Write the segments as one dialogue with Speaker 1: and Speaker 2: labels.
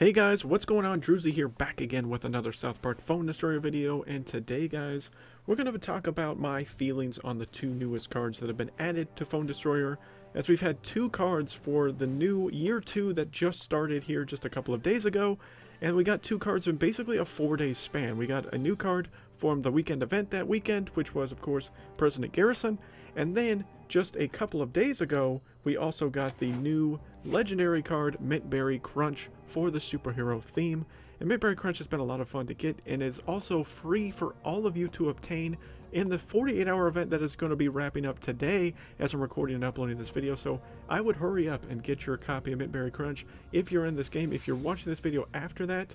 Speaker 1: Hey guys, what's going on? Druzy here, back again with another South Park Phone Destroyer video, and today guys, we're going to talk about my feelings on the two newest cards that have been added to Phone Destroyer, as we've had two cards for the new Year 2 that just started here just a couple of days ago, and we got two cards in basically a 4-day span. We got a new card from the weekend event that weekend, which was of course President Garrison, and then just a couple of days ago, we also got the new legendary card, Mintberry Crunch, for the superhero theme. And Mintberry Crunch has been a lot of fun to get and is also free for all of you to obtain in the 48-hour event that is going to be wrapping up today as I'm recording and uploading this video. So I would hurry up and get your copy of Mintberry Crunch if you're in this game. If you're watching this video after that,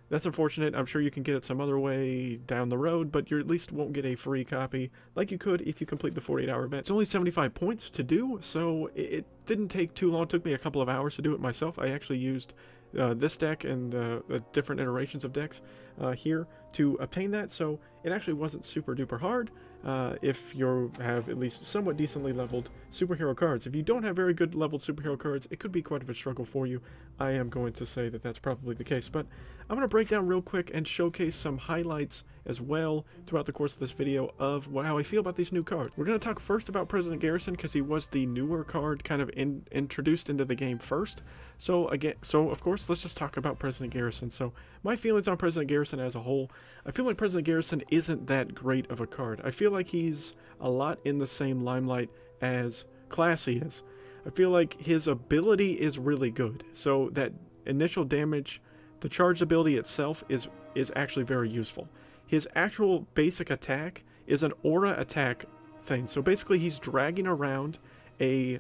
Speaker 1: that's unfortunate. I'm sure you can get it some other way down the road, but you at least won't get a free copy like you could if you complete the 48-hour event. It's only 75 points to do, so it didn't take too long. It took me a couple of hours to do it myself. I actually used this deck and the different iterations of decks here to obtain that, so it actually wasn't super duper hard if you have at least somewhat decently leveled superhero cards. If you don't have very good leveled superhero cards, it could be quite a struggle for you. I am going to say that that's probably the case, but I'm going to break down real quick and showcase some highlights as well throughout the course of this video of how I feel about these new cards. We're going to talk first about President Garrison because he was the newer card kind of introduced into the game first. So of course, let's just talk about President Garrison. So my feelings on President Garrison as a whole, I feel like President Garrison isn't that great of a card. I feel like he's a lot in the same limelight as Classy is. I feel like his ability is really good. So that initial damage, the charge ability itself is actually very useful. His actual basic attack is an aura attack thing. So basically he's dragging around a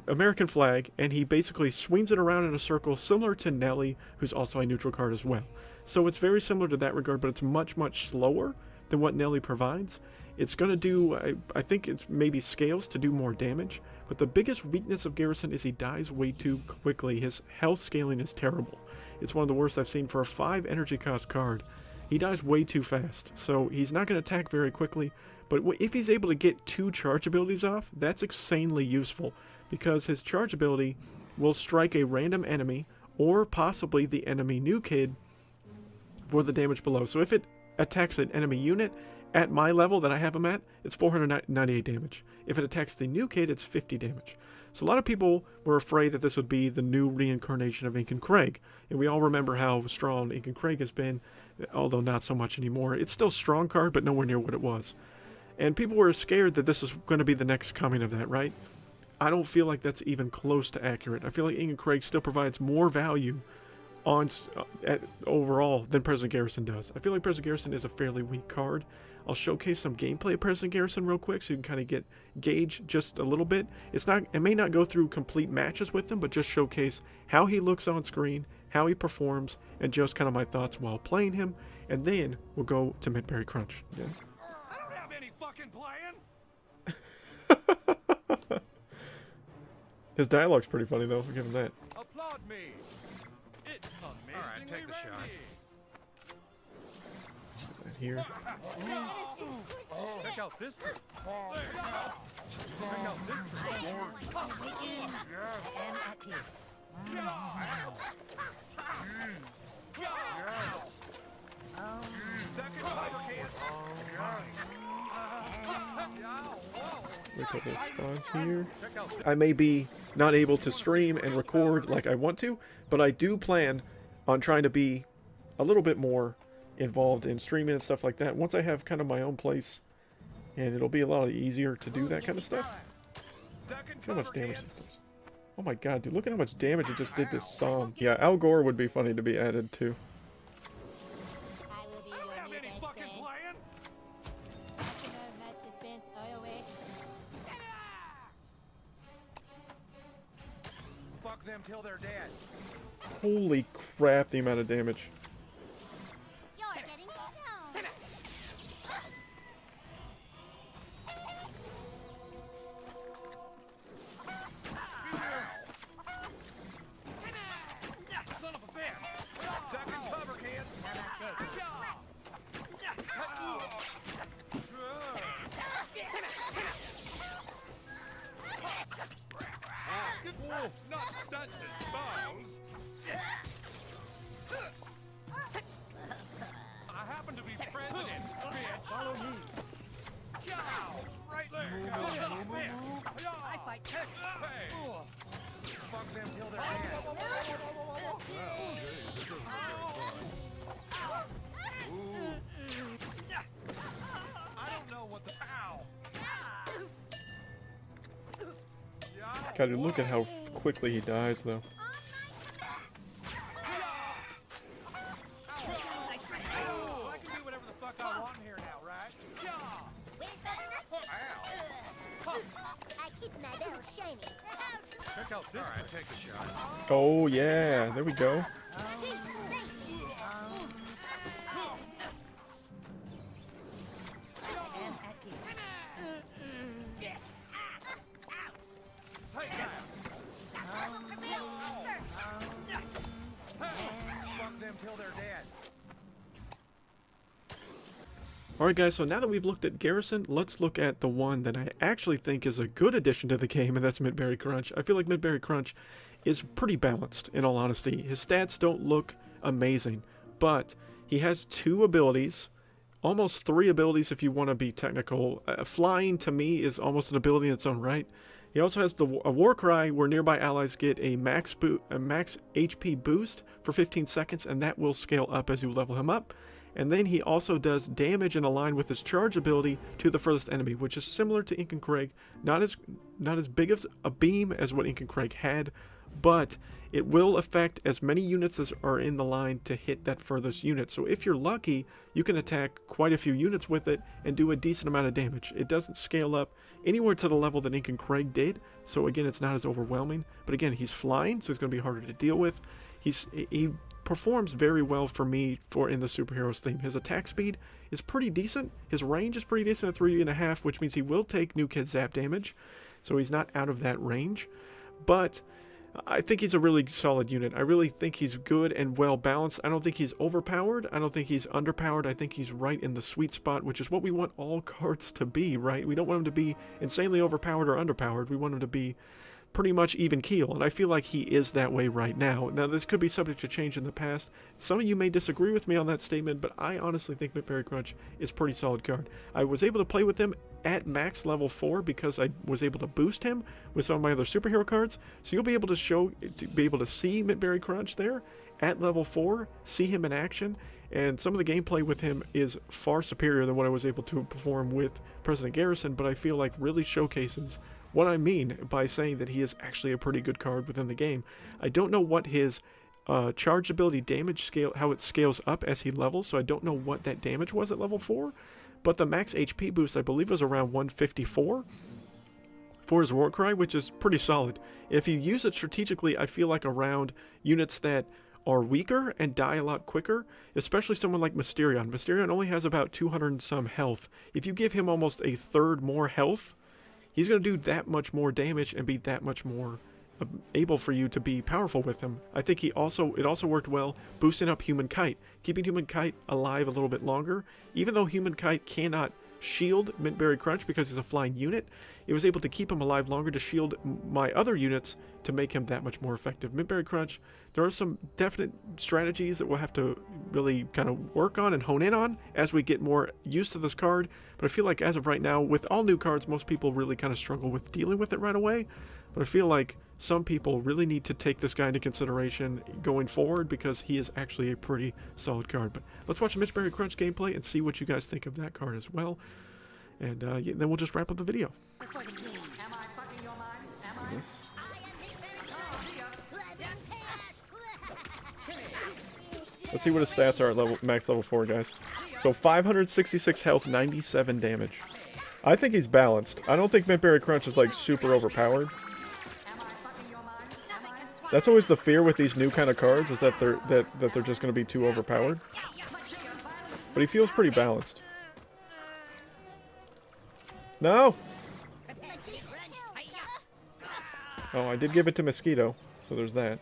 Speaker 1: American flag, and he basically swings it around in a circle similar to Nelly, who's also a neutral card as well. So it's very similar to that regard, but it's much slower than what Nelly provides. It's going to do, I think it's maybe scales to do more damage, but the biggest weakness of Garrison is he dies way too quickly. His health scaling is terrible. It's one of the worst I've seen for a 5 energy cost card. He dies way too fast, so he's not going to attack very quickly, but if he's able to get 2 charge abilities off, that's insanely useful, because his charge ability will strike a random enemy, or possibly the enemy new kid, for the damage below. So if it attacks an enemy unit at my level that I have him at, it's 498 damage. If it attacks the new kid, it's 50 damage. So a lot of people were afraid that this would be the new reincarnation of Ink and Craig. And we all remember how strong Ink and Craig has been, although not so much anymore. It's still a strong card, but nowhere near what it was. And people were scared that this is going to be the next coming of that, right? I don't feel like that's even close to accurate. I feel like Ink and Craig still provides more value overall than President Garrison does. I feel like President Garrison is a fairly weak card. I'll showcase some gameplay of President Garrison real quick so you can kind of gauge just a little bit. It may not go through complete matches with him, but just showcase how he looks on screen, how he performs, and just kind of my thoughts while playing him. And then we'll go to Mintberry Crunch. Yeah.
Speaker 2: I don't have any fucking plan.
Speaker 1: His dialogue's pretty funny though, I'll give him that.
Speaker 2: Applaud me. It's amazingly
Speaker 3: Alright, take the shot.
Speaker 1: Here.
Speaker 2: Check out this trick. Check out this
Speaker 1: Look at this response here. I may be not able to stream and record like I want to, but I do plan on trying to be a little bit more involved in streaming and stuff like that once I have kind of my own place, and it'll be a lot easier to do that kind of stuff. Look how much damage this does. Oh my god, dude, look at how much damage it just did this song. Yeah, Al Gore would be funny to be added too.
Speaker 2: I don't have any fucking plan. Fuck them till they're dead.
Speaker 1: Holy crap, the amount of damage.
Speaker 4: You're getting stoned.
Speaker 2: Son of a bitch. Duck and cover, kids. Wolves, not stunts and bows.
Speaker 3: them till they're dead. I don't know what the ow.
Speaker 1: God, dude, look at how quickly he dies, though.
Speaker 3: I can do whatever the fuck I want here now, right?
Speaker 4: Where's the nuts? I keep my nails shiny.
Speaker 3: Check out this. All right, take a shot.
Speaker 1: Oh, yeah. There we go.
Speaker 3: Fuck them till they're dead.
Speaker 1: Alright guys, so now that we've looked at Garrison, let's look at the one that I actually think is a good addition to the game, and that's Midberry Crunch. I feel like Midberry Crunch is pretty balanced, in all honesty. His stats don't look amazing, but he has 2 abilities, almost 3 abilities if you want to be technical. Flying, to me, is almost an ability in its own right. He also has a War Cry, where nearby allies get a max HP boost for 15 seconds, and that will scale up as you level him up. And then he also does damage in a line with his charge ability to the furthest enemy, which is similar to Ink and Craig. Not as big as a beam as what Ink and Craig had, but it will affect as many units as are in the line to hit that furthest unit. So if you're lucky, you can attack quite a few units with it and do a decent amount of damage. It doesn't scale up anywhere to the level that Ink and Craig did, so again, it's not as overwhelming. But again, he's flying, so it's going to be harder to deal with. He performs very well for me in the superheroes theme. His attack speed is pretty decent. His range is pretty decent at 3.5, which means he will take new kid zap damage, so he's not out of that range. But I think he's a really solid unit. I really think he's good and well balanced. I don't think he's overpowered. I don't think he's underpowered. I think he's right in the sweet spot, which is what we want all cards to be, right? We don't want him to be insanely overpowered or underpowered. We want him to be pretty much even keel, and I feel like he is that way right now. Now, this could be subject to change in the past. Some of you may disagree with me on that statement, but I honestly think Midberry Crunch is a pretty solid card. I was able to play with him at max level 4 because I was able to boost him with some of my other superhero cards, so you'll be able to see Midberry Crunch there at level 4, see him in action, and some of the gameplay with him is far superior than what I was able to perform with President Garrison, but I feel like really showcases what I mean by saying that he is actually a pretty good card within the game. I don't know what his charge ability damage scale, how it scales up as he levels, so I don't know what that damage was at level 4, but the max HP boost I believe was around 154 for his War Cry, which is pretty solid. If you use it strategically, I feel like around units that are weaker and die a lot quicker, especially someone like Mysterion. Mysterion only has about 200 and some health. If you give him almost a third more health, he's going to do that much more damage and be that much more able for you to be powerful with him. I think it also worked well boosting up Human Kite, keeping Human Kite alive a little bit longer. Even though Human Kite cannot shield Midberry Crunch because he's a flying unit, it was able to keep him alive longer to shield my other units to make him that much more effective. Midberry Crunch, there are some definite strategies that we'll have to really kind of work on and hone in on as we get more used to this card, but I feel like as of right now, with all new cards, most people really kind of struggle with dealing with it right away, but I feel like some people really need to take this guy into consideration going forward because he is actually a pretty solid card. But let's watch Midberry Crunch gameplay and see what you guys think of that card as well, and yeah, then we'll just wrap up the video.
Speaker 2: Before the king. Am I fucking your mind? Am I?
Speaker 1: Yes.
Speaker 4: I am Midberry Crunch.
Speaker 1: Let's see what his stats are at max level 4, guys. So 566 health, 97 damage. I think he's balanced. I don't think Midberry Crunch is like super overpowered. That's always the fear with these new kind of cards, is that they're just going to be too overpowered. But he feels pretty balanced. No! Oh, I did give it to Mosquito, so there's that.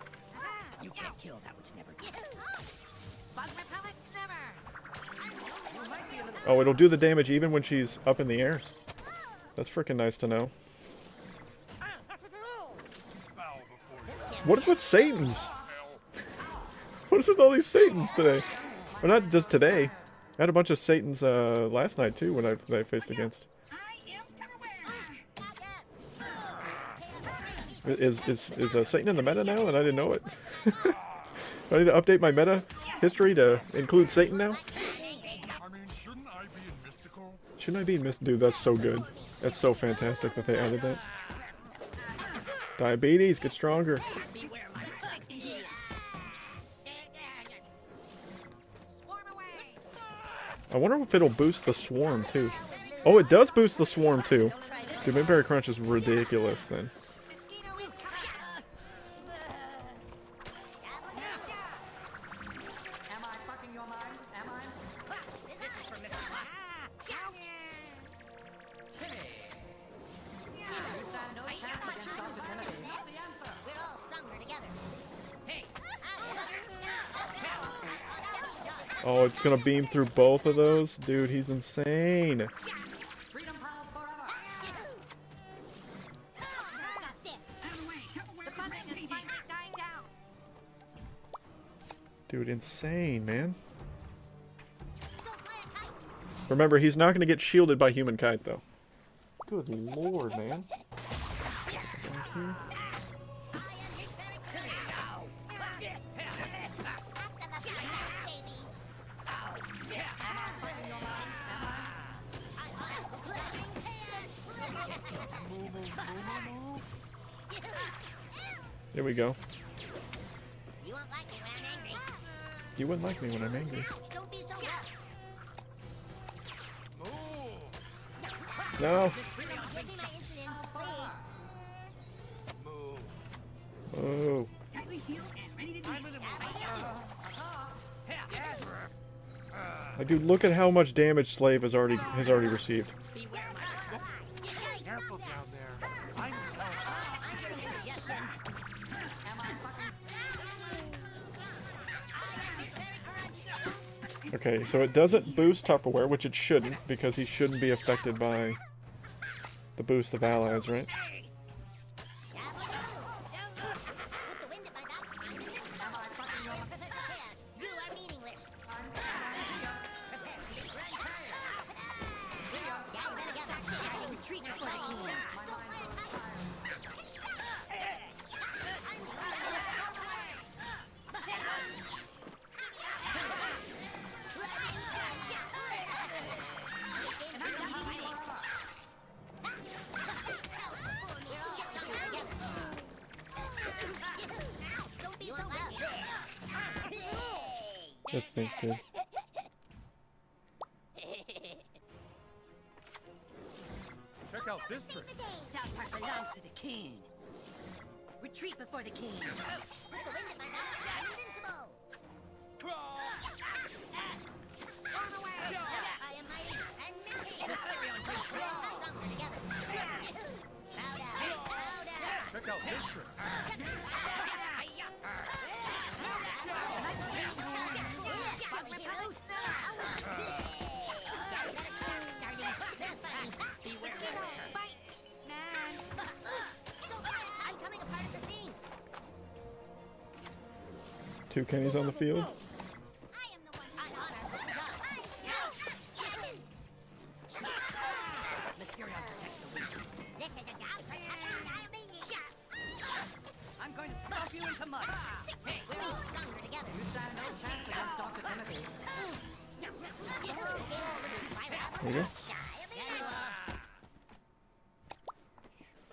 Speaker 2: You can't kill that which never kills.
Speaker 1: Oh, it'll do the damage even when she's up in the air. That's freaking nice to know. What is with Satans? What is with all these Satans today? Well, not just today. I had a bunch of Satans last night too when I faced against. Is Satan in the meta now, and I didn't know it? Do I need to update my meta history to include Satan now?
Speaker 3: I mean, shouldn't I be in mystical?
Speaker 1: Shouldn't I be in Dude, that's so good. That's so fantastic that they added that. Diabetes, get stronger. I wonder if it'll boost the swarm too. Oh, it does boost the swarm too. Dude, Midberry Crunch is ridiculous then.
Speaker 5: Am I fucking your mind? Am I? This is for Mr. Timmy! You stand no chance against Dr. Timothy. The answer!
Speaker 4: We're all stronger together. Hey.
Speaker 1: Oh, it's gonna beam through both of those? Dude, he's insane.
Speaker 5: Freedom pals forever!
Speaker 1: Dude, insane, man. Remember, he's not gonna get shielded by Human Kite, though. Good lord, man. Back here. There we go.
Speaker 4: You won't like me when I'm angry.
Speaker 1: You wouldn't like me when I'm angry.
Speaker 4: Don't be so rough.
Speaker 1: No.
Speaker 4: Getting my insulin, please.
Speaker 1: Oh. Like, dude, look at how much damage Slave has already received.
Speaker 3: Careful down there. I'm
Speaker 4: getting indigestion.
Speaker 1: Okay, so it doesn't boost Tupperware, which it shouldn't, because he shouldn't be affected by the boost of allies, right?
Speaker 4: With the wind at my back, I'm invincible. You are meaningless. Prepare to be run gather together. Retreat before the king. Go fly a kite. Don't be so rough.
Speaker 1: That stinks, dude.
Speaker 3: check out this trick.
Speaker 5: South Park belongs to the king. Retreat before the king.
Speaker 4: With the wind at my back, I'm invincible. I am mighty and mighty. We're all stronger together. Bow down. Bow down.
Speaker 3: Check out this trick.
Speaker 4: I'm coming a part of the scenes.
Speaker 1: Two Kennys on the field.
Speaker 4: I am the one on honor.
Speaker 5: Mysterion protects the weak.
Speaker 4: This is a job for Captain Diabetes.
Speaker 5: I'm going to stomp you into mud.
Speaker 4: We're all stronger together.
Speaker 5: You stand no chance against Dr. Timothy.
Speaker 1: There you go.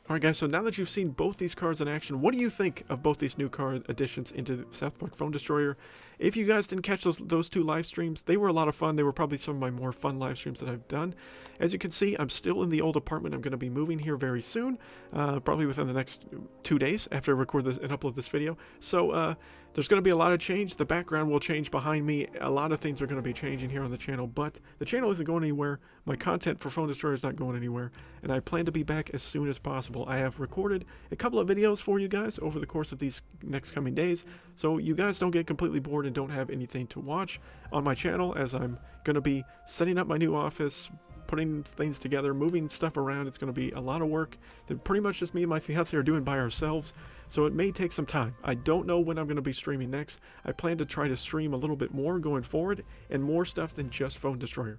Speaker 1: Alright guys, so now that you've seen both these cards in action, what do you think of both these new card additions into South Park Phone Destroyer? If you guys didn't catch those two live streams, they were a lot of fun. They were probably some of my more fun live streams that I've done. As you can see, I'm still in the old apartment. I'm going to be moving here very soon, probably within the next 2 days after I record this and upload this video. So there's going to be a lot of change. The background will change behind me. A lot of things are going to be changing here on the channel, but the channel isn't going anywhere. My content for Phone Destroyer is not going anywhere, and I plan to be back as soon as possible. I have recorded a couple of videos for you guys over the course of these next coming days, so you guys don't get completely bored and don't have anything to watch on my channel, as I'm going to be setting up my new office, putting things together, moving stuff around. It's going to be a lot of work that pretty much just me and my fiance are doing by ourselves, so it may take some time. I don't know when I'm going to be streaming next. I plan to try to stream a little bit more going forward, and more stuff than just Phone Destroyer.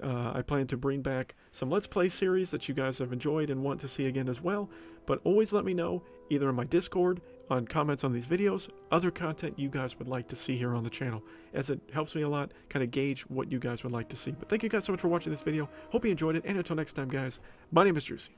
Speaker 1: I plan to bring back some Let's Play series that you guys have enjoyed and want to see again as well. But always let me know, either in my Discord, on comments on these videos, other content you guys would like to see here on the channel, as it helps me a lot kind of gauge what you guys would like to see. But thank you guys so much for watching this video. Hope you enjoyed it, and until next time, guys, my name is Druzy.